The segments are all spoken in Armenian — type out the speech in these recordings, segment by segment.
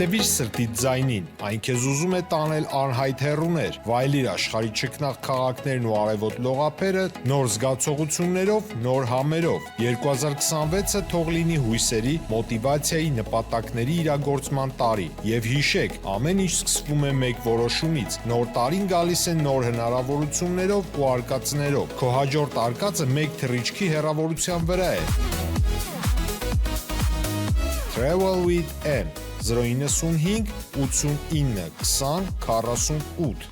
Հետևիր սրտիդ ձայնին, այն քեզ ուզում է տանել անհայտ հեռուներ, վայելիր աշխարհի չքնաղ քաղաքներն ու արևոտ լողափերը նոր զգացողություններով, նոր համերով։ 2026-ը թող լինի հույսերի, մոտիվացիայի, նպատակների իրագործման տարի։ Եվ հիշեք, ամեն ինչ սկսվում է մեկ որոշումից։ Նոր տարին գալիս է նոր հնարավորություններով ու արկածներով։ Քո հաջորդ արկածը մեկ թռիչքի հեռավորության վրա է։ Travel with M 095 89 20 48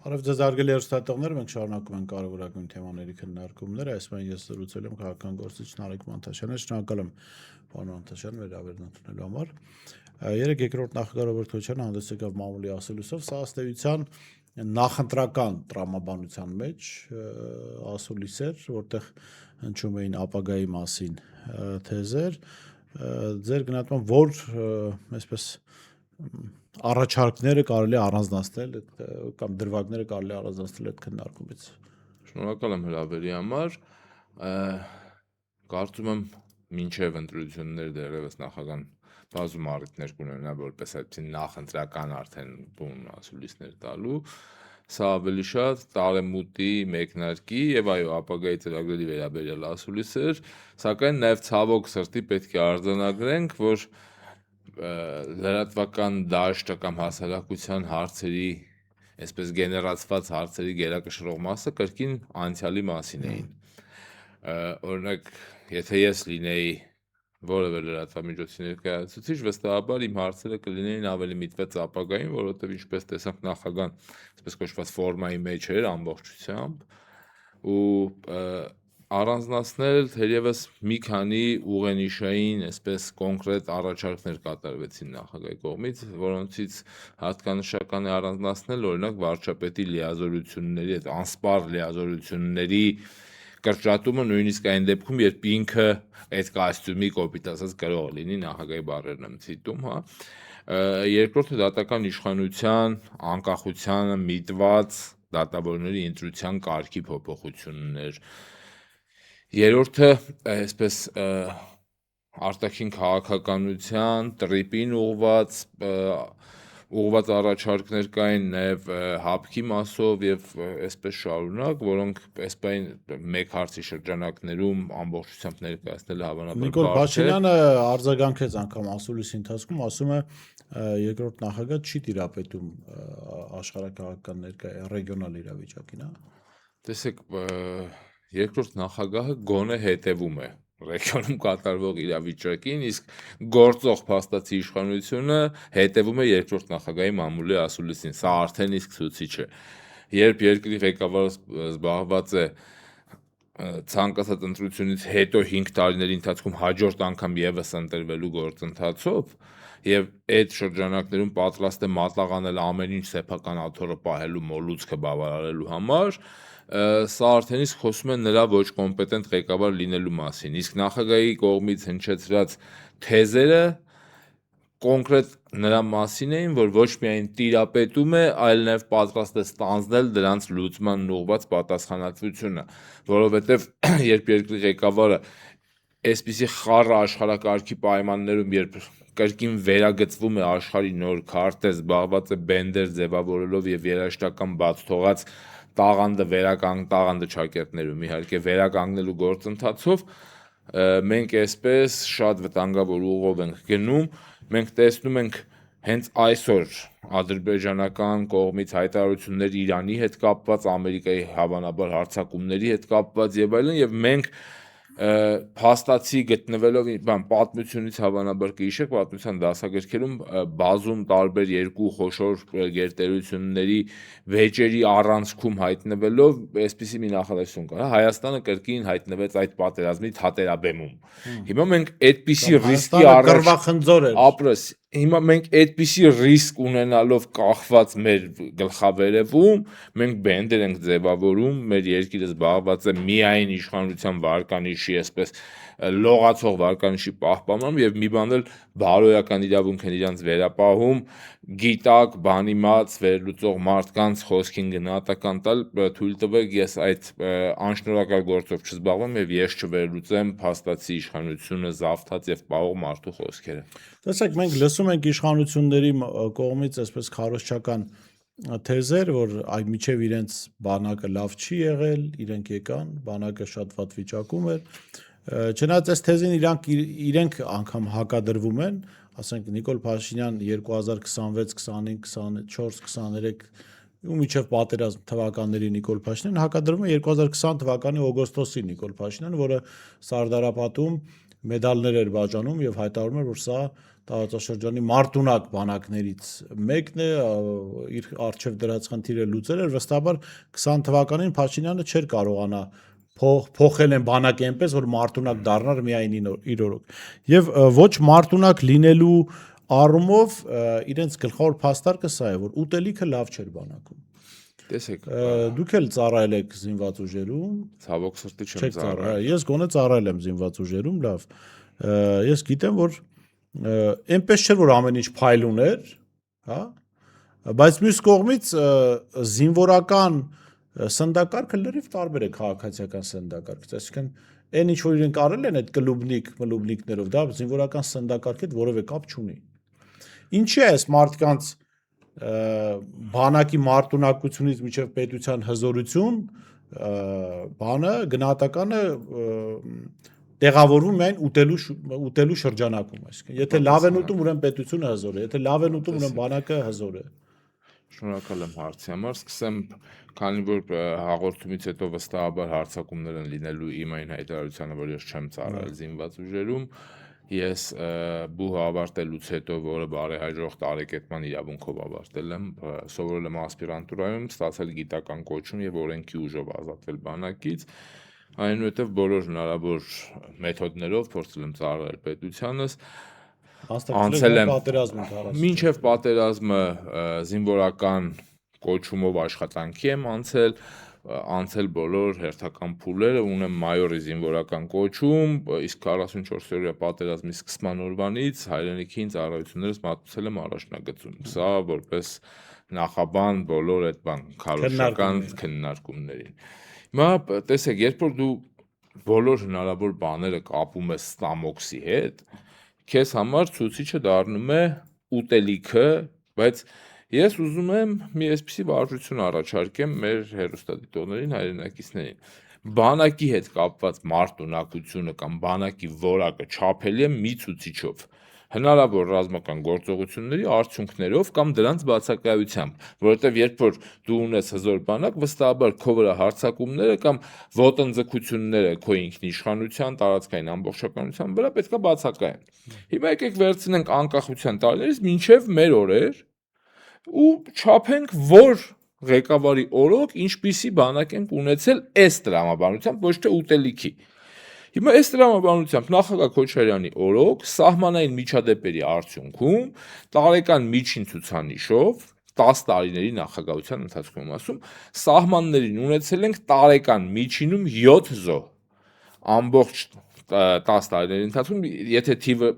Արև ձեզ արգելի հեռուստատեղներ, մենք շարունակում ենք կարևորագույն թեմաների քննարկումները։ Այսօր ես զրուցել եմ քաղաքական գործիչ Նարեկ Մանթաշյանը, շնորհակալ եմ պարոն Մանթաշյան մեր ավերն ընդունելու համար։ Երեք երկրորդ նախագահ Ռոբերտ Քոչարյանը հանդես եկավ մամուլի ասելույսով, սա ըստ էության նախընտրական տրամաբանության մեջ ասուլիս էր, որտեղ հնչում էին ապագայի մասին թեզեր։ Ձեր գնահատմամբ որ այսպես առաջարկները կարելի է առանձնացնել կամ դրվագները կարելի է առանձնացնել այդ քննարկումից։ Շնորհակալ եմ հրավերի համար։ Կարծում եմ մինչև ընտրություններ դեռևս նախագահան բազում առիթներ կունենա որպես այդպիսի նախընտրական արդեն բուն ասուլիսներ տալու։ Սա ավելի շատ տարեմուտի մեկնարկի եւ այո ապագայի ծրագրերի վերաբերյալ ասուլիս էր, սակայն նաեւ ցավոք սրտի պետք է արձանագրենք, որ լրատվական դաշտը կամ հասարակության հարցերի, այսպես գեներացված հարցերի գերակշռող մասը կրկին անցյալի մասին էին։ Օրինակ, եթե ես լինեի որևէ լրատվամիջոցի ներկայացուցիչ, վստահաբար իմ հարցերը կլինեին ավելի միտված ապագային, որովհետև ինչպես տեսանք նախագահան, այսպես կոչված ֆորմայի մեջ էր ամբողջությամբ ու առանձնացնել թերևս մի քանի ուղենիշային, այսպես կոնկրետ առաջարկներ կատարվեցին նախագահի կողմից, որոնցից հատկանշական է առանձնացնել օրինակ վարչապետի լիազորությունների, այդ անսպառ լիազորությունների կրճատումը նույնիսկ այն դեպքում, երբ ինքը այդ կոստյումի կոպիտ ասած կարող լինի նախագահի բառերն եմ ցիտում, հա։ Երկրորդը դատական իշխանության անկախությանը միտված դատավորների ընտրության կարգի փոփոխություններ։ Երրորդը այսպես արտաքին քաղաքականության տրիպին ուղղված առաջարկներ կային նաև հապկի մասով եւ այսպես շարունակ, որոնք այսպես մեկ հարցի շրջանակներում ամբողջությամբ ներկայացնել հավանաբար Նիկոլ Փաշինյանը արձագանքեց անգամ ասուլիսի ընթացքում, ասում է երկրորդ նախագահ չի տիրապետում աշխարհակաղակական ռեգիոնալ իրավիճակին, հա։ Տեսեք, երկրորդ նախագահը գոնե հետևում է ռեգիոնում կատարվող իրավիճակին, իսկ գործող փաստացի իշխանությունը հետևում է երկրորդ նախագահի մամուլի ասուլիսին։ Սա արդեն իսկ ցուցիչ է։ Երբ երկրի ղեկավարը զբաղված է ցանկացած ընտրությունից հետո 5 տարիների ընթացքում հաջորդ անգամ եւս ընտրվելու գործընթացով եւ այդ շրջանակներում պատրաստ է մատաղանել ամեն ինչ սեփական աթոռը պահելու մոլուցքը բավարարելու համար, սա արդեն իսկ խոսում է նրա ոչ կոմպետենտ ղեկավար լինելու մասին։ Իսկ նախագահի կողմից հնչեցրած թեզերը կոնկրետ նրա մասին էին, որ ոչ միայն տիրապետում է, այլ նաև պատրաստ է ստանձնել դրանց լուծման ուղղված պատասխանատվությունը, որովհետև երբ երկրի ղեկավարը այսպիսի խառը աշխարհակարգի պայմաններում, երբ կրկին վերագծվում է աշխարհի նոր քարտեզ, զբաղված է բենդեր ձևավորելով եւ երաժշտական բաց թողած տաղանդը ճակերտներում իհարկե վերականգնելու գործընթացով մենք այսպես շատ վտանգավոր ուղով ենք գնում, մենք տեսնում ենք հենց այսօր ադրբեջանական կողմից հայտարարություններ Իրանի հետ կապված, Ամերիկայի հավանաբար հարձակումների հետ կապված եւ այլն, եւ մենք փաստացի գտնվելով պատմությունից հավանաբար կհիշեք պատմության դասագրքերում բազում տարբեր երկու խոշոր գերտերությունների վեճերի առանցքում հայտնվելով այսպիսի մի նախադասություն կա, Հայաստանը կրկին հայտնվեց այդ պատերազմի թատերաբեմում։ Հիմա մենք այդպիսի ռիսկի առաջ Հիմա մենք այդպիսի ռիսկ ունենալով կախված մեր գլխավերևում, մենք բենդեր ենք ձևավորում, մեր երկիրը զբաղված է միայն իշխանության վարկանիշի, այսպես լողացող վարկանիշի պահպանությամբ եւ մի բան էլ բարոյական իրավունք են իրանց վերապահում, գիտակ, բանիմաց, վերլուծող մարդկանց խոսքին գնահատական տալ, թույլ տվեք ես այդ անշնորհակալ գործով չզբաղվեմ եւ ես չվերլուծեմ փաստացի իշխանությունը զավթած եւ պահող մարդու խոսքերը։ Տեսեք, մենք լսում ենք իշխանությունների կողմից այսպես քարոզչական թեզեր, որ այ միջև իրենց բանակը լավ չի եղել, իրենք եկան, բանակը շատ վատ վիճակում էր։ Չնայած այս թեզին իրենք անգամ հակադրվում են, ասենք Նիկոլ Փաշինյան 2026, 25, 24, 23 ու միջև պատերազմ թվականների Նիկոլ Փաշինյան հակադրվում է 2020 թվականի օգոստոսի Նիկոլ Փաշինյան, որը Սարդարապատում մեդալներ էր բաժանում եւ հայտարարում էր, որ սա տարածաշրջանի մարտունակ բանակներից մեկն է, իր արժեվ դրած խնդիրը լուծել էր, վստահաբար 20 թվականին Փաշինյանը չէր կարողանա փոխել են բանակը այնպես, որ մարտունակ դառնար միայն իր օրոք։ Եվ ոչ մարտունակ լինելու առումով իրենց գլխավոր փաստարկը սա է, որ ուտելիքը լավ չէր բանակում։ Տեսեք, Դուք էլ ծառայել եք զինված ուժերում։ ցավոք սրտի չեմ Չեք ծառայել։ ծառայել։ Ես գոնե ծառայել եմ զինված ուժերում, լավ։ Ես գիտեմ, որ այնպես չէր, որ ամեն ինչ փայլուն էր, հա, բայց մյուս կողմից զինվորական սնդակարգը լրիվ տարբեր է քաղաքացիական սնդակարգից, այսինքն այն ինչ որ իրենք արել են այդ կլուբնիկներով, դա զինվորական սնդակարգի հետ որևէ կապ չունի։ Ինչի է այս մարդկանց բանակի մարտունակությունից մինչև պետության հզորություն բանը գնահատականը տեղավորվում միայն ուտելու շրջանակում, այսինքն եթե լավ են ուտում, ուրեմն պետությունը հզոր է, եթե լավ են ուտում, ուրեմն բանակը հզոր է։ Շնորհակալ եմ հարցի համար, սկսեմ, քանի որ հաղորդումից հետո վստահաբար հարցակումներ են լինելու իմ այն հայտարարությանը, որ ես չեմ ծառայել զինված ուժերում, ես բուհը ավարտելուց հետո, որը բարեհաջող տարեկետման իրավունքով ավարտել եմ, սովորել եմ ասպիրանտուրայում, ստացել գիտական կոչում եւ օրենքի ուժով ազատվել բանակից, այնուհետև բոլոր հնարավոր մեթոդներով փորձել եմ ծառայել պետությանս, անցել եմ մինչև պատերազմը զինվորական կոչումով աշխատանքի եմ անցել բոլոր հերթական փուլերը, ունեմ մայորի զինվորական կոչում, իսկ 44-օրյա պատերազմի սկսման օրվանից հայրենիքին ծառայություններս մատուցել եմ առաջնագծում։ Սա որպես նախաբան բոլոր այդ քարոզչական քննարկումներին։ Հիմա տեսեք, երբ որ դու բոլոր հնարավոր բաները կապում ես ստամոքսի հետ, քեզ համար ցուցիչը դառնում է ուտելիքը, բայց ես ուզում եմ մի այսպիսի վարժություն առաջարկեմ մեր հեռուստադիտողներին, հայրենակիցներին։ Բանակի հետ կապված մարտունակությունը կամ բանակի որակը չափելի է մի ցուցիչով, հնարավոր ռազմական գործողությունների արդյունքներով կամ դրանց բացակայությամբ, որովհետև երբ որ դու ունես հզոր բանակ, վստահաբար քո վրա հարձակումները կամ ոտնձգությունները քո ինքնիշխանության, տարածքային ամբողջականության վրա պետք է բացակայեն։ Հիմա եկեք վերցնենք անկախության տարիներից մինչև մեր օրեր ու չափենք, որ ղեկավարի օրոք ինչպիսի բանակ ենք ունեցել այս տրամաբանությամբ, ոչ թե ուտելիքի։ Հիմա այս տրամաբանությամբ նախագահ Քոչարյանի օրոք սահմանային միջադեպերի արդյունքում տարեկան միջին ցուցանիշով 10 տարիների նախագահության ընթացքում եմ ասում, սահմաններին ունեցել ենք տարեկան միջինում 7 զոհ։ Ամբողջ 10 տարիների ընթացքում, եթե թիվը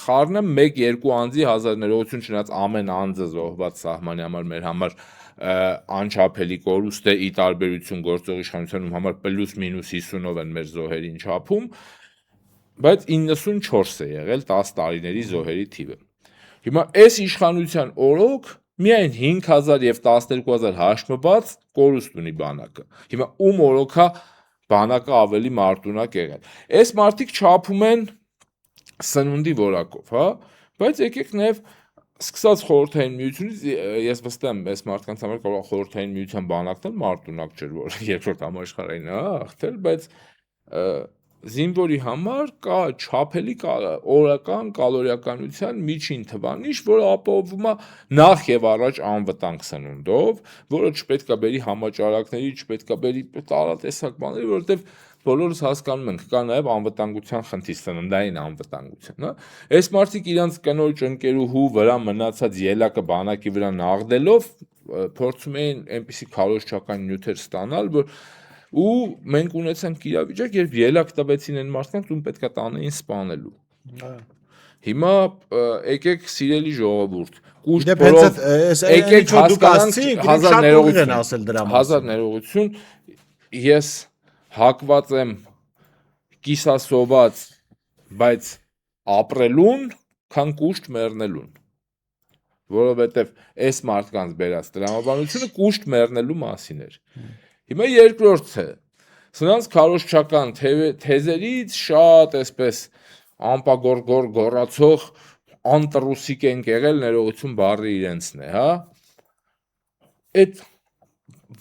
խառնեմ, 1-2 անձի հազար ներողություն, չնայած ամեն անձը զոհված սահմանի համար մեր համար անչափելի կորուստ է, ի տարբերություն գործող իշխանության համար պլյուս մինուս 50-ով են մեր զոհերին չափում, բայց 94 է եղել 10 տարիների զոհերի թիվը։ Հիմա այս իշխանության օրոք միայն 5000 եւ 12000 հաշմված կորուստ ունի բանակը։ Հիմա ում օրոք է բանակը ավելի մարտունակ եղել։ Այս մարդիկ չափում են սնունդի որակով, հա, բայց եկեք նաև սկսած խորհրդային միությունից ես վստահ եմ, այս մարդկանց համար կարող է խորհրդային միության բանակն էլ մարտունակ չէր, որ երկրորդ համաշխարհային հաղթել, բայց զինվորի համար կա չափելի օրական կալորիականության միջին թվանիշ, որը ապահովում է նախ եւ առաջ անվտանգ սնունդով, որը չպետք է բերի համաճարակների, չպետք է բերի տարատեսակ բաների, որովհետեւ բոլորս հասկանում ենք, կա նաև անվտանգության խնդիր, սննդային անվտանգություն, հա։ Այս մարդիկ իրանց կնոջ ընկերուհու վրա մնացած ելակը բանակի վրա նաղդելով փորձում էին այնպիսի քարոզչական նյութեր ստանալ, որ ու մենք ունեցանք իրավիճակ, երբ ելակ տվեցին այն մարդկանց, ում պետք է տանեին սպանելու։ Հիմա եկեք սիրելի ժողովուրդ, կուշտ փորով եկեք հասկանանք հազար ներողություն, ես հակված եմ կիսասոված, բայց ապրելուն, քան կուշտ մեռնելուն։ որովհետև այս մարդկանց բերած տրամաբանությունը կուշտ մեռնելու մասին էր։ Հիմա երկրորդը, սրանց քարոզչական թեզերից շատ այսպես ամպագորգոր գոռացող անտրուսիկ են եղել, ներողություն բառը իրենցն է, հա։ Այդ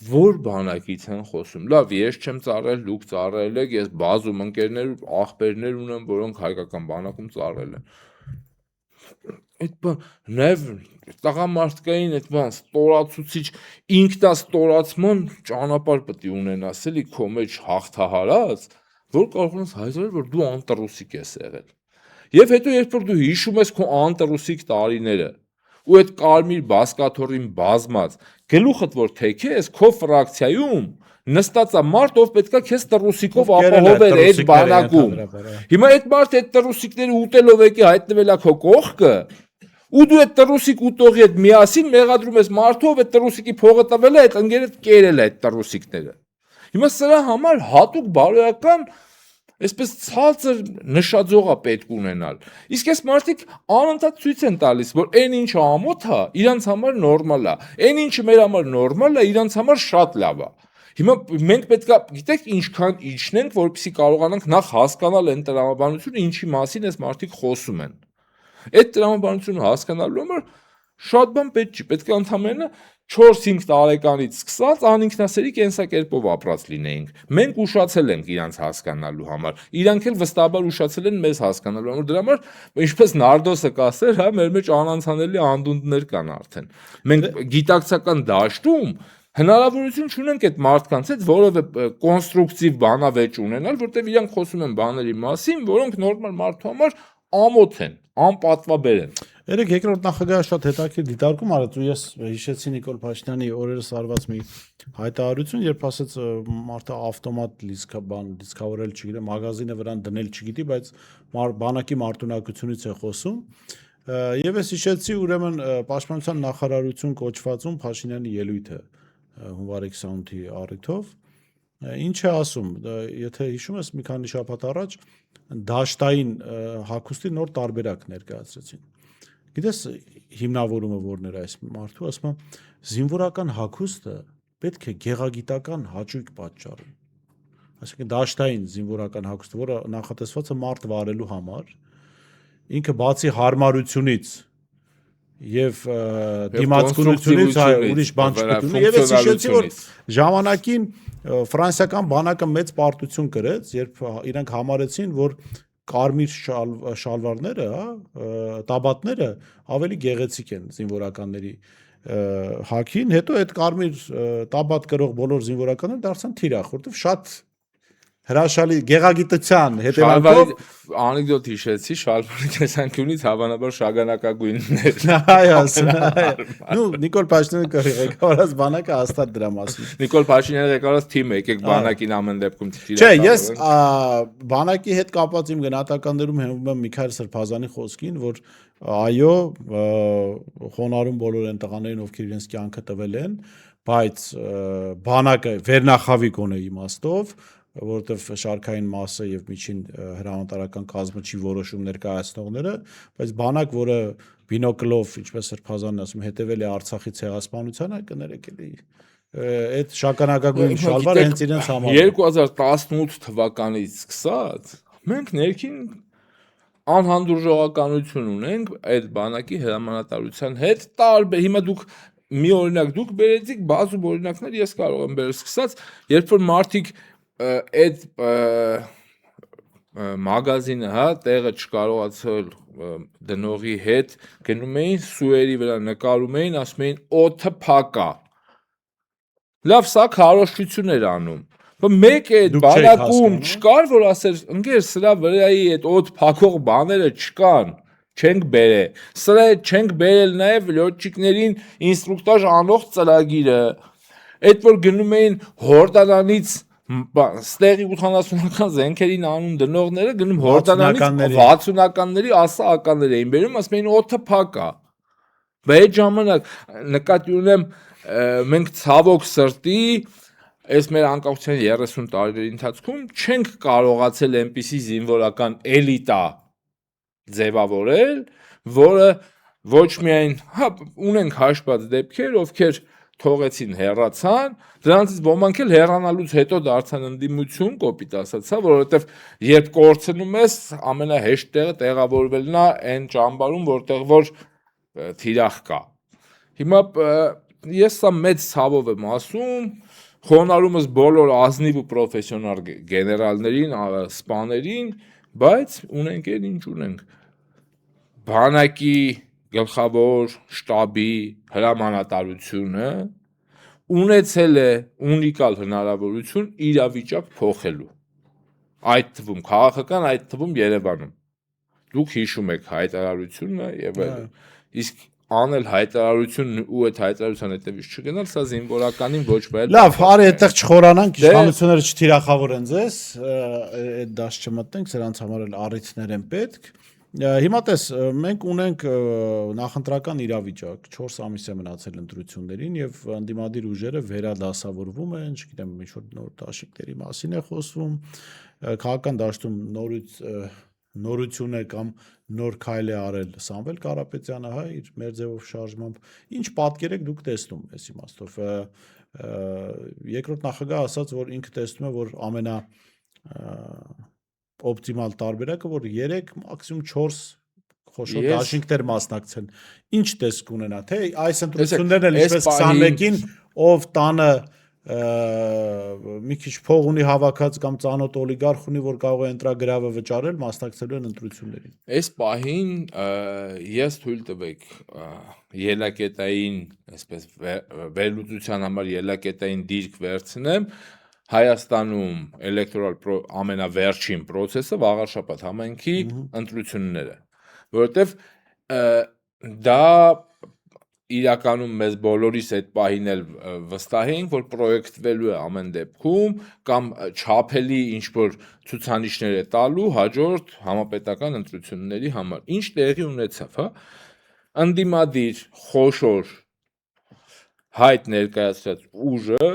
որ բանակից են խոսում։ Լավ, ես չեմ ծառայել, դուք ծառայել եք, ես բազում ընկերներ, ախպերներ ունեմ, որոնք հայկական բանակում ծառայել են։ Այդ նաև տղամարդկային այդ բան ստորացուցիչ ինքնաստորացման ճանապարհ պետք է ունենաս, էլի քո մեջ հաղթահարած, որ կարող ես հայտարարել, որ դու անտրուսիկ ես եղել։ Եվ հետո երբ որ դու հիշում ես քո անտրուսիկ տարիները, ու այդ կարմիր բասկաթոռին բազմած գլուխդ որ թեքես քո ֆրակցիայում նստած է մարդ, ով պետքա քեզ տրուսիկով ապահովել այդ բանակում։ Հիմա այդ մարդը այդ տրուսիկները ուտելով եկի հայտնվել է քո կողքը, ու դու այդ տրուսիկ ուտողի հետ միասին մեղադրում ես մարդու, ով այդ տրուսիկի փողը տվել է, այդ ընկերդ կերել է այդ տրուսիկները։ Հիմա սրա համար հատուկ բարոյական այսպես ցածր նշաձողա պետք ունենալ։ Իսկ այս մարդիկ անընդհատ ցույց են տալիս, որ այն ինչը ամոթ է, իրանց համար նորմալ է, այն ինչը մեր համար նորմալ է, իրանց համար շատ լավ է։ Հիմա մենք պետքա, գիտեք, ինչքան իջնենք, որպեսզի կարողանանք նախ հասկանալ այն տրամաբանությունը, ինչի մասին այս մարդիկ խոսում են։ Այդ տրամաբանությունը հասկանալու համար շատ բան պետք չի, պետք է ընդամենը 4-5 տարեկանից սկսած անինքնասերի կենսակերպով ապրած լինեինք։ Մենք ուշացել ենք իրանց հասկանալու համար, իրանք էլ վստահաբար ուշացել են մեզ հասկանալու համար։ Դրա համար, ինչպես Նարդոսը կասեր, հա, մեր մեջ անանցանելի անդունդներ կան արդեն։ Մենք գիտակցական դաշտում հնարավորություն չունենք այդ մարդկանց հետ որևէ կոնստրուկտիվ բանավեճ ունենալ, որտեղ իրանք խոսում են բաների մասին, որոնք նորմալ մարդու համար ամոթ են, անպատվաբեր են։ Երեք երկրորդ նախագահը շատ հետաքրքիր դիտարկում արեց ու ես հիշեցի Նիկոլ Փաշինյանի օրերս արված մի հայտարարություն, երբ ասեց մարդը ավտոմատ լիցքավորել չգիտեմ, մագազինը վրան դնել չգիտի, բայց բանակի մարտունակությունից է խոսում։ Եվ ես հիշեցի ուրեմն Պաշտպանության նախարարություն կոչվածում Փաշինյանի ելույթը հունվարի 28-ի առիթով, ինչ է ասում, եթե հիշում ես մի քանի շաբաթ առաջ դաշտային հագուստի նոր տարբերակ ներկայացրեցին։ Գիտես հիմնավորումը որն էր այս մարդու, ասում եմ, զինվորական հագուստը պետք է գեղագիտական հաճույք պատճառի։ Այսինքն դաշտային զինվորական հագուստը, որը նախատեսված է մարդ վարելու համար, ինքը բացի հարմարությունից եւ դիմացկունությունից ուրիշ բան չգտնի։ Եվ ես հիշեցի, որ ժամանակին ֆրանսիական բանակը մեծ պարտություն կրեց, երբ իրանք համարեցին, որ կարմիր շալվարները, տաբատները ավելի գեղեցիկ են զինվորականների հագին, հետո այդ կարմիր տաբատ կրող բոլոր զինվորականները դարձան թիրախ, որովհետև շատ հրաշալի գեղագիտության հետևանքով անեկդոտ հիշեցի, շալվարի տեսանկյունից հավանաբար շագանակագույններ։ Այո, նու Նիկոլ Փաշինյանը ղեկավարած բանակը հաստատ դրա մասին։ Նիկոլ Փաշինյանը ղեկավարած թիմը, եկեք բանակին ամեն դեպքում Չէ, ես բանակի հետ կապված իմ գնահատականներում հենվում եմ Միքայել Սրբազանի խոսքին, որ այո, խոնարհում բոլոր են տղաներին, ովքեր իրենց կյանքը տվել են, բայց բանակը վերնախավի գոնե իմաստով, որովհետև շարքային մասը եւ միջին հրամանատարական կազմը չի որոշում ներկայացնողները, բայց բանակ, որը բինոկլով, ինչպես Սրբազանն ասում, հետևել է Արցախի ցեղասպանությանը, կներեք էլի այդ շագանակագույն շալվարը հենց իրենց համար 2018 թվականից սկսած մենք ներքին անհանդուրժողականություն ունենք այդ բանակի հրամանատարության հետ տարբեր հիմա դուք մի օրինակ դուք բերեցիք բազում օրինակներ ես կարող եմ բերել սկսած երբ որ մարդիկ այդ մագազինը, հա, տեղը չկարողացել դնողի հետ գնում էին սուերի վրա նկարում էին, ասում էին օդը փակա։ Լավ, սա քարոզչություն էր անում։ Բայց մեկ է այդ բանակում չկար, որ ասեր, ընկեր, սրա վրայի այդ օդ փակող բաները չկան, չենք բերել։ Սրա չենք բերել նաև լյոթչիկներին ինստրուկտաժ անող ծրագիրը։ Այդ որ գնում էին Հորդանանից ստեղի 80-ական զենքերին անուն դնողները գնում Հորդանանից 60-ականների ասաականներ էին բերում, ասում էին օդը փակա։ Բայց այդ ժամանակ նկատի ունեմ մենք ցավոք սրտի այս մեր անկախության 30 տարիների ընթացքում չենք կարողացել այնպիսի զինվորական էլիտա ձևավորել, որը ոչ միայն ունենք հաշված դեպքեր, ովքեր թողեցին հեռացան, դրանցից ոմանք էլ հեռանալուց հետո դարձան ընդդիմություն, կոպիտ ասած, որովհետև երբ կորցնում ես, ամենահեշտ տեղը տեղավորվելն է այն ճամբարում, որտեղ որ թիրախ կա։ Հիմա ես սա մեծ ցավով եմ ասում, խոնարհումս բոլոր ազնիվ ու պրոֆեսիոնալ գեներալներին, սպաներին, բայց ունենք էլ ինչ ունենք։ Բանակի գլխավոր շտաբի հրամանատարությունը ունեցել է ունիկալ հնարավորություն իրավիճակ փոխելու։ Այդ թվում քաղաքական, այդ թվում Երևանում։ Դուք հիշում եք հայտարարությունը եւ այլն։ Իսկ անել հայտարարություն ու այդ հայտարարության հետևից չգնալ, սա զինվորականին ոչ բան։ Լավ, արի այդտեղ չխորանանք, իշխանությունները չթիրախավորեն ձեզ, այդ դաշ չմտնենք, սրանց համար էլ առիթներ են պետք։ Հիմա տես, մենք ունենք նախընտրական իրավիճակ, 4 ամիս է մնացել ընտրություններին եւ անդիմադիր ուժերը վերադասավորվում են, չգիտեմ, ինչ որ նոր դաշինքների մասին է խոսվում, քաղաքական դաշտում նորություն է կամ նոր քայլ է արել Սամվել Կարապետյանը, հա, իր մեր ձևով շարժմամբ, ինչ պատկեր եք դուք տեսնում այս իմաստով։ Երկրորդ նախագահը ասաց, որ ինքը տեսնում է, որ ամենա օպտիմալ տարբերակը, որ 3, մաքսիմում 4 խոշոր դաշինքներ մասնակցեն։ Ինչ տեսք ունենա, թե այս ընտրություններն էլ ինչպես 21-ին ով տանը մի քիչ փող ունի հավաքած կամ ծանոթ օլիգարխ ունի, որ կարող է ընտրագրավը վճարել, մասնակցելու են ընտրություններին։ Այս պահին ես թույլ տվեք ելակետային, այսպես վերլուծության համար ելակետային դիրք վերցնեմ Հայաստանում էլեկտորալ ամենավերջին process-ը վաղար շաբաթ համայնքի ընտրությունները, որովհետև դա իրականում մեզ բոլորիս այդ պահին էլ վստահ ենք, որ պրոյեկտվելու է ամեն դեպքում կամ չափելի ինչ-որ ցուցանիշներ է տալու հաջորդ համապետական ընտրությունների համար։ Ինչ տեղի ունեցավ, հա? Ընդդիմադիր խոշոր հայտ ներկայացրած ուժը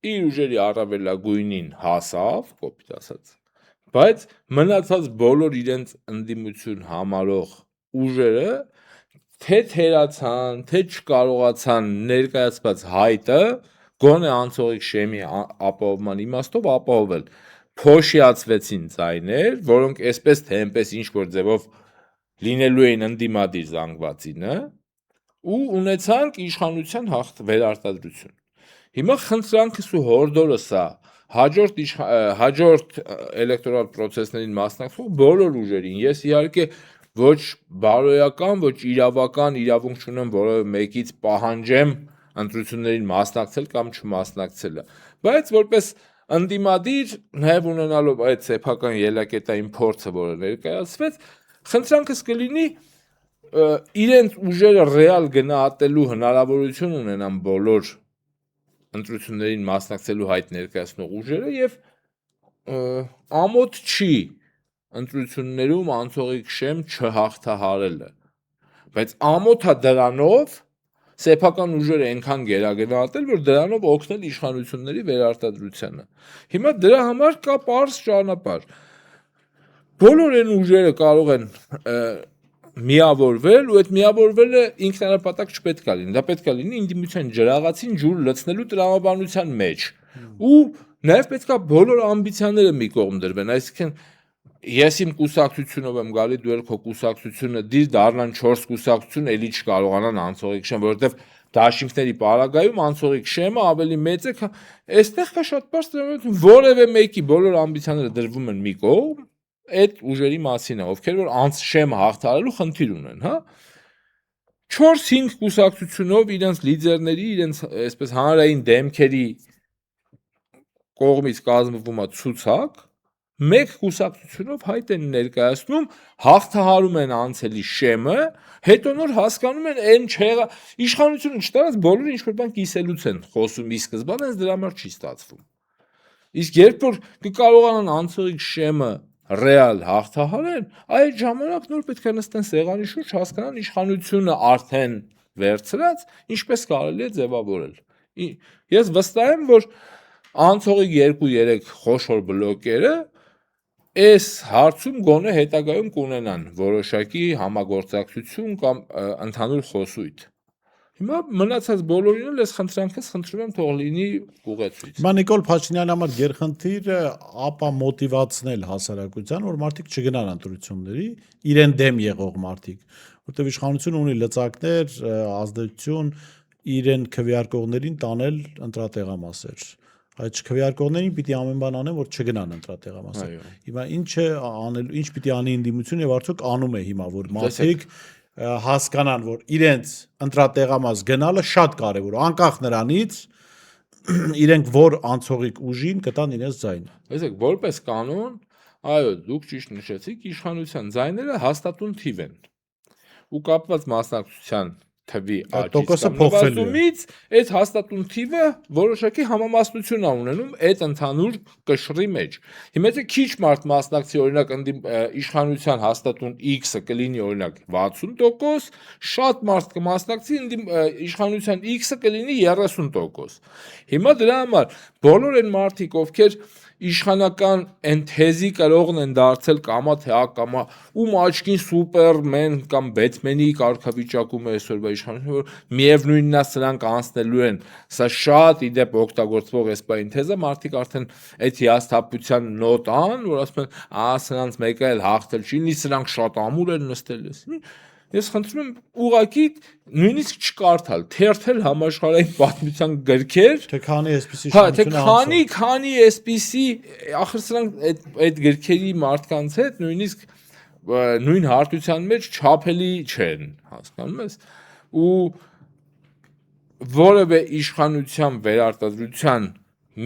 իր ուժերի առավելագույնին հասավ, կոպիտ ասած, բայց մնացած բոլոր իրենց ընդդիմություն համարող ուժերը թե թերացան, թե չկարողացան ներկայացված հայտը գոնե անցողիկ շեմի ապահովման իմաստով ապահովել։ Փոշիացվեցին ձայներ, որոնք այսպես թե այնպես ինչ-որ ձևով լինելու էին ընդդիմադիր զանգվածինը ու ունեցանք իշխանության վերարտադրություն։ Հիմա խնդրանքս ու հորդորը սա հաջորդ էլեկտորալ process-ներին մասնակցող բոլոր ուժերին, ես իհարկե ոչ բարոյական, ոչ իրավական իրավունք չունեմ որևէ մեկից պահանջեմ ընտրություններին մասնակցել կամ չմասնակցելը, բայց որպես ընդդիմադիր նաև ունենալով այդ սեփական ելակետային փորձը, որը ներկայացվեց, խնդրանքս կլինի իրենց ուժերը ռեալ գնահատելու հնարավորություն ունենան բոլոր ընտրություններին մասնակցելու հայտ ներկայացնող ուժերը եւ ամոթ չի ընտրություններում անցողիկ շեմ չհաղթահարելը, բայց ամոթա դրանով սեփական ուժերը այնքան գերագնահատել, որ դրանով օգնել իշխանությունների վերարտադրությանը։ Հիմա դրա համար կա պարզ ճանապարհ։ Բոլոր այն ուժերը կարող են միավորվել ու այդ միավորվելը ինքնանպատակ չպետք է լինի, դա պետք է լինի ընդդիմության ջրաղացին ջուր լցնելու տրամաբանության մեջ ու նաև պետք է բոլոր ամբիցիաները մի կողմ դրվեն, այսինքն ես իմ կուսակցությունով եմ գալի, դու էլ քո կուսակցությունը դիր դառնան 4 կուսակցություն, էլի չկարողանան անցողիկ շեմ, որովհետև դաշինքների պարագայում անցողիկ շեմը ավելի մեծ է, այստեղ կա շատ բարձ տրամաբանություն, որևէ մեկի բոլոր ամբիցիաները դրվում են մի կողմ, այդ ուժերի մասին է, ովքեր որ շեմը հաղթահարելու խնդիր ունեն, հա? 4-5 կուսակցությունով իրենց լիդերների, իրենց այսպես հանրային դեմքերի կողմից կազմվում է ցուցակ, մեկ կուսակցությունով հայտ են ներկայացնում, հաղթահարում են անցելի շեմը, հետո նոր հասկանում են այն չեղա, իշխանությունը չտարած բոլորը ինչ-որ բան կիսելուց են խոսում ի սկզբանե, հենց դրա համար չի ստացվում։ Իսկ երբ որ կկարողանան անցողիկ շեմը ռեալ հաղթահարեն, այդ ժամանակ նոր պետք է նստեն սեղանի շուրջ, հասկանան իշխանությունը արդեն վերցրած, ինչպես կարելի է ձևավորել։ Ես վստահ եմ, որ անցողիկ 2-3 խոշոր բլոկերը այս հարցում գոնե հետագայում կունենան որոշակի համագործակցություն կամ ընդհանուր խոսույթ։ Հիմա մնացած բոլորին էլ այս խնդրանքից խնդրում եմ թող լինի ուղեցույց։ Հիմա Նիկոլ Փաշինյանի համար գերխնդիրը ապա մոտիվացնել հասարակության, որ մարդիկ չգնան ընտրությունների, իրեն դեմ եղող մարդիկ, որտեղ իշխանությունը ունի լծակներ, ազդեցություն իրեն քվեարկողներին տանել ընտրատեղամասեր։ Այդ քվեարկողներին պիտի ամեն բան անեն, որ չգնան ընտրատեղամասեր։ Այո։ Հիմա ինչը անելու, ինչ պիտի անի ինդիմություն եւ արդյոք անում է հիմա, որ մարդիկ հասկանան, որ իրենց ընտրատեղամաս գնալը շատ կարևոր է, անկախ նրանից իրենք որ անցողիկ ուժին կտան իրենց ձայնը։ Տեսեք, որպես կանոն, այո, դուք ճիշտ նշեցիք, իշխանության ձայները հաստատուն թիվ են։ Ու կապված մասնակցության թվի տոկոսը աճից կամ փոխվելու է։ նվազումից այդ հաստատուն թիվը որոշակի համամասնություն է ունենում այդ ընդհանուր կշռի մեջ։ Հիմա եթե քիչ մարդ մասնակցի, օրինակ իշխանության հաստատուն X-ը կլինի օրինակ 60%, շատ մարդ կմասնակցի, իշխանության X-ը կլինի 30%։ Հիմա դրա համար բոլոր այն մարդիկ, ովքեր իշխանական այն թեզի կրողն են դարձել կամա թե ակամա, ում աչքին Սուպերմեն կամ Բեթմենի կարգավիճակում է այսօրվա իշխանությունը, որ միևնույնն է սրանք անցնելու են, սա շատ իդեպ օգտագործվող էսպային թեզը, մարդիկ արդեն այդ հիասթափության նոտ ան, որ ասում են, սրանց մեկը էլ հաղթել չի, նի սրանք շատ ամուր են նստել ես։ Ես խնդրում եմ ուղղակի նույնիսկ չկարդալ, թերթել համաշխարհային պատմության գրքեր, Թե քանի այսպիսի հա, թե իշխանություն քանի այսպիսի, ախր սրանք այդ գրքերի մարդկանց հետ նույնիսկ նույն հարթության մեջ չափելի չեն, հասկանում ես, ու որևէ իշխանության վերարտադրության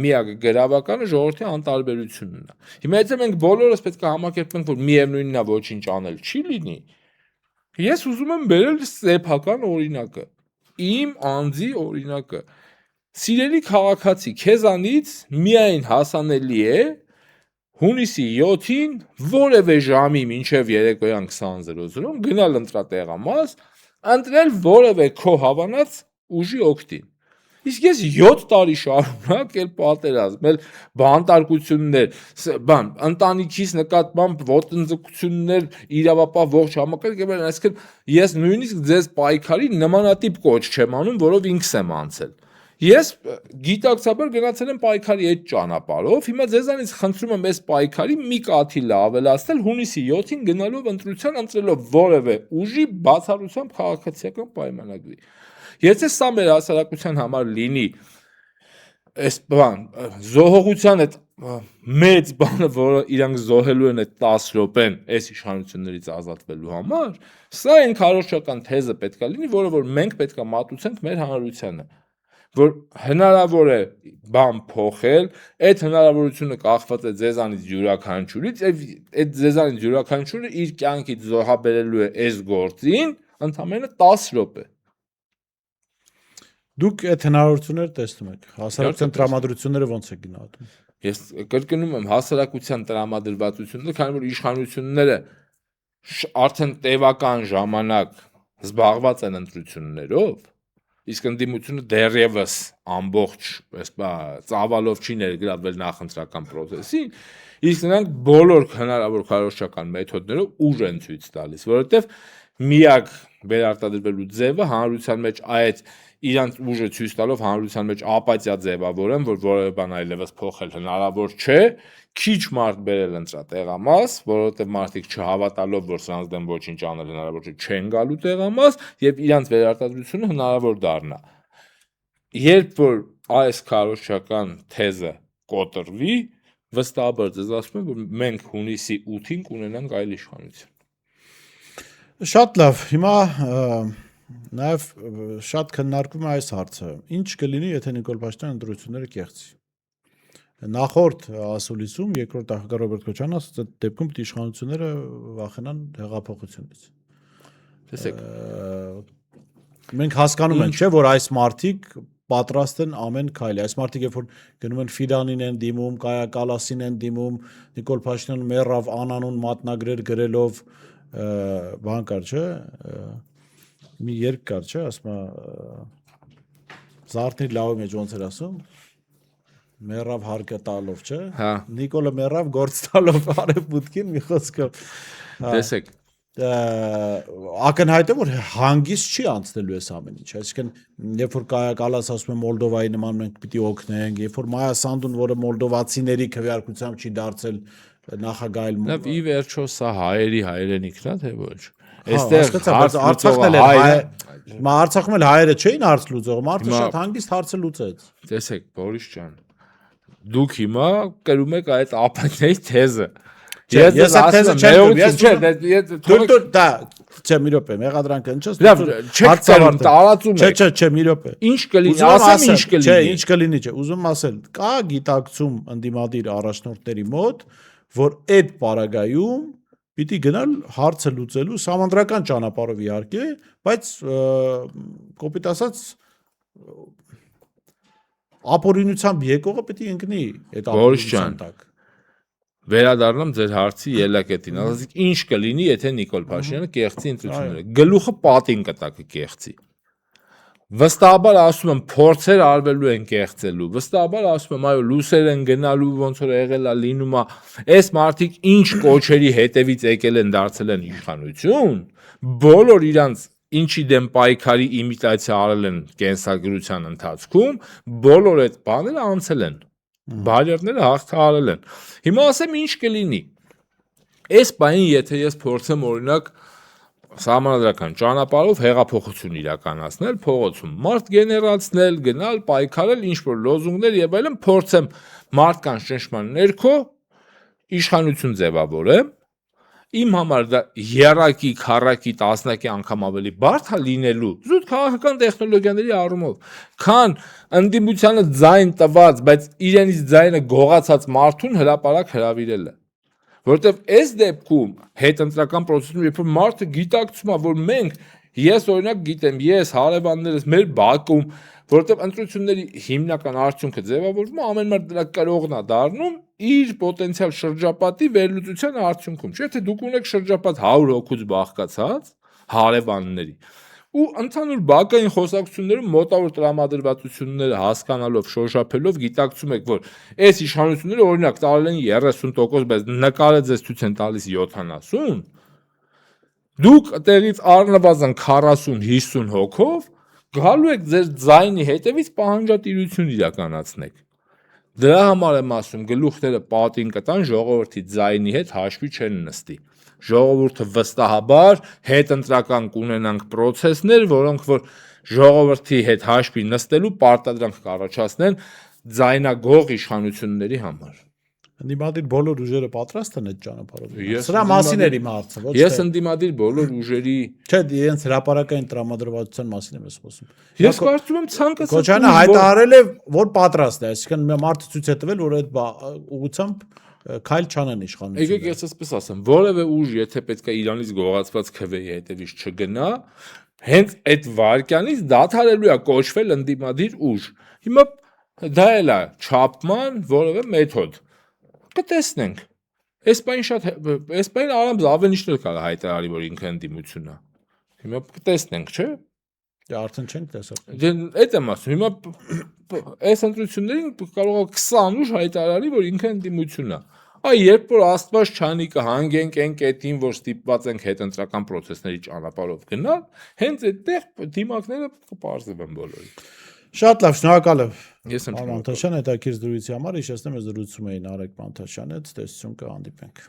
միակ գրավականը ժողովրդի անտարբերությունն է։ Հիմա եթե մենք բոլորս պետք է համակերպենք, որ միևնույնն է ոչինչ անել չի լինի, ես ուզում եմ բերել սեփական օրինակը, իմ անձի օրինակը։ Սիրելի քաղաքացի, քեզանից միայն հասանելի է հունիսի 7-ին որևէ ժամի մինչև երեկոյան 20:00 գնալ ընտրատեղամաս, ընտրել որևէ քո հավանած ուժի օգտին։ Իսկ ես 7 տարի շարունակ էլ պատերազմ, էլ բանտարկություններ, ընտանիքիս նկատմամբ ոտնձգություններ, իրավապահ ողջ համակարգը, այսինքն ես նույնիսկ ձեզ պայքարի նմանատիպ կոչ չեմ անում, որով ինքս եմ անցել։ Ես գիտակցաբար գնացել եմ պայքարի այդ ճանապարհով, հիմա ձեզանից խնդրում եմ այս պայքարի մի կաթիլ ավելացնել հունիսի 7-ին գնալով ընտրության, ընտրելով որևէ ուժի բացառությամբ քաղաքացիական պայմանագրի։ Եթե սա մեր հասարակության համար լինի այս բան, զոհողության այդ մեծ բանը, որը իրանք զոհելու են այդ 10 րոպեն այս իշխանություններից ազատվելու համար, սա այն քարոզչական թեզը պետք է լինի, որը որ մենք պետք է մատուցենք մեր հանրությանը, որ հնարավոր է բան փոխել, այդ հնարավորությունը կախված է ձեզանից յուրաքանչյուրից, այդ ձեզանից յուրաքանչյուրը իր կյանքից զոհաբերելու է այս գործին ընդամենը 10 րոպե։ Դուք այդ հնարավորությունները տեսնում եք։ Հասարակության տրամադրությունները ոնց է գնահատում։ Ես կրկնում եմ հասարակության տրամադրվածությունները, քանի որ իշխանությունները արդեն տևական ժամանակ զբաղված են ընտրություններով, իսկ ընդդիմությունը դեռևս ամբողջ ծավալով չի ներգրավվել նախընտրական process-ին, իսկ նրանք բոլոր հնարավոր քարոզչական մեթոդներով ուժ են ցույց տալիս, որովհետև միակ վերարտադրվելու ձևը հանրության մեջ այդ իրանց ուժը ցույց տալով հանրության մեջ ապաթիա ձևավորեն, որ որևէ բան այլևս փոխել հնարավոր չէ, քիչ մարդ բերել ընտրատեղամաս, որովհետև մարդիկ չհավատալով, որ սրանց դեմ ոչինչ անել հնարավոր չէ, չեն գալու տեղամաս եւ իրանց վերարտադրությունը հնարավոր դառնա։ Երբ որ այս քարոզչական թեզը կոտրվի, վստահաբար ձեզ ասում եմ, որ մենք հունիսի 8-ին կունենանք այլ իշխանություն։ Շատ լավ, հիմա նաև շատ քննարկվում է այս հարցը։ Ինչ կլինի, եթե Նիկոլ Փաշինյանը ընտրությունները կեղծի։ Նախորդ ասուլիսում երկրորդ նախագահ Ռոբերտ Քոչարյանը ասաց, այդ դեպքում պիտի իշխանությունները վախենան հեղափոխությունից։ Տեսեք, մենք հասկանում ենք, չէ՞, որ այս մարդիկ պատրաստ են ամեն քայլի։ Այս մարդիկ երբ որ գնում են Ֆիրանին են դիմում, Կայա Կալասին են դիմում, Նիկոլ Փաշինյանը մեռավ անանուն մատնագրեր գրելով, բան կար, չէ՞, մի երգ կար, չէ՞, ասում է Զարթնի լավի մեջ ոնց էր ասում։ Մեռավ հարկը տալով, չէ։ Հա։ Նիկոլը մեռավ գործ տալով արևմուտքին մի խոսքով։ Տեսեք, Ակնհայտ է որ հանգիստ չի անցնելու այս ամեն ինչ, այսինքն երբ որ կայակալած ասում եմ Մոլդովայի նման մենք պիտի օգնենք, երբ որ Մայա Սանդուն, որը մոլդովացիների քվեարկությամբ չի դարձել նախագահել։ լավ, ի վերջո սա հայերի հայրենիքն է, թե ոչ։ Արցախն էլ Արցախում էլ հայերը չէին հարց լուծող, մարդը շատ հանգիստ հարցը լուծեց։ Տեսեք, Բորիս ջան, դուք հիմա կրում եք այդ ԱՊՆ-ի թեզը։ Ես ասում եմ, դա չէ, մի րոպե, մեղադրանքը ինչպես լավ, չեք կրում, տարածում եք։ Չէ, մի րոպե։ Ինչ կլինի, ասեմ ինչ կլինի։ Չէ, ինչ կլինի, չէ, ուզում ասել, կա գիտակցում ընդդիմադիր առաջնորդների մոտ, որ այդ պարագայում պիտի գնալ հարցը լուծելու համանդրական ճանապարհով իհարկե, բայց կոպիտ ասած ապօրինությամբ եկողը պիտի ընկնի այդ ապօրինության տակ։ Վերադառնամ ձեր հարցի ելակետին, ասացիք ինչ կլինի, եթե Նիկոլ Փաշինյանը կեղծի ընտրությունները։ Գլուխը պատին կտակը կեղծի։ Վստահաբար ասում եմ, փորձեր արվելու են կեղծելու։ Վստահաբար ասում եմ, այո, լուսեր են գնալու, ոնց որ եղել է լինում է։ Այս մարդիկ ինչ կոչերի հետևից եկել են դարձել են իշխանություն, բոլոր իրանց ինչի դեմ պայքարի իմիտացիա արել են կենսագրության ընթացքում, բոլոր այդ բաները անցել են։ Բարերները հաղթահարել են։ Հիմա ասեմ ինչ կլինի։ Այս բանին եթե ես փորձեմ օրինակ սահմանադրական ճանապարհով հեղափոխություն իրականացնել, փողոցում մարդ գեներացնել, գնալ, պայքարել, ինչ որ լոզունգներ եւ այլն, փորձեմ մարդկանց ճնշման ներքո իշխանություն ձևավորեմ, իմ համար դա երակի, քառակի, տասնակի անգամ ավելի բարդ է լինելու զուտ քաղաքական տեխնոլոգիաների առումով, քան ընդդիմությանը ձայն տված, բայց իրենից ձայնը գողացած մարդուն հրապարակ հրավիրելը։ Որտեվ այս դեպքում հետընտրական process-ում երբ որ մարդը գիտակցում է, որ մենք ես օրինակ գիտեմ, ես հարևաններս մեր բակում, որտեվ ընտրությունների հիմնական արդյունքը ձևավորվում է ամեն մարդ դրա կրողն է դառնում իր պոտենցիալ շրջապատի վերլուծության արդյունքում։ Չէ՞ թե դուք ունեք շրջապատ 100 հոգուց բաղկացած հարևանների ու ընդհանուր բակային խոսակցություններում մոտավոր տրամադրվածությունները հասկանալով, շոշափելով գիտակցում եք, որ այս իշխանությունները օրինակ տարել են 30%, բայց նկարը ձեզ ցույց են տալիս 70, դուք տեղից առնվազն 40-50 հոգով գալու եք ձեր ձայնի հետևից պահանջատիրություն իրականացնեք։ Դրա համար եմ ասում, գլուխները պատին կտան, ժողովրդի ձայնի հետ հաշվի չեն նստի։ Ժողովուրդը վստահաբար հետընտրական կունենանք process-ներ, որոնք որ ժողովրդի հետ հաշվի նստելու պարտադրանք կառաջացնեն ձայնագող իշխանությունների համար։ Ընդդիմադիր բոլոր ուժերը պատրաստ են այդ ճանապարհով։ Սրա մասին էր իմ հարցը, ոչ թե։ Ես ընդդիմադիր բոլոր ուժերի Չէ, իրենց հրապարակային տրամադրվածության մասին եմ խոսում։ Ես կարծում եմ ցանկացած Քոչյանը հայտարարել է, որ պատրաստ է, այսինքն մարդը ցույց է տվել, որ այդ ուղղությամբ քայլ չանեն իշխանությունը։ Եկեք ես այսպես ասեմ, որևէ ուժ, եթե պետք է Իրանից գողացված քվեի հետևից չգնա, հենց այդ վարքյանից դադարելու է կոչվել ընդդիմադիր ուժ։ Հիմա դա էլ է չափման որևէ մեթոդ։ Կտեսնենք։ Այս բանը առանց ավենիչներ կարող հայտարարի, որ ինքը ընդդիմություն է։ Հիմա կտեսնենք, չէ՞։ Դե արդեն չենք տեսել։ Դե այդ եմ ասում, հիմա այս ընտրություններին կարող է 20 ուժ հայտարարի, որ ինքը ընդդիմություն է։ Այ երբ որ Աստված չանի կհանգենք այն կետին, որ ստիպված ենք հետընտրական process-ների ճանապարհով գնալ, հենց այդտեղ դիմակները կպարզվեն բոլորին։ Շատ լավ, շնորհակալ եմ։ Ես եմ Մանթաշյան հետաքրքիր զրույցի համար, հիշեցնեմ, ես զրուցում էի Նարեկ Մանթաշյանի հետ, տեսություն կհանդիպենք։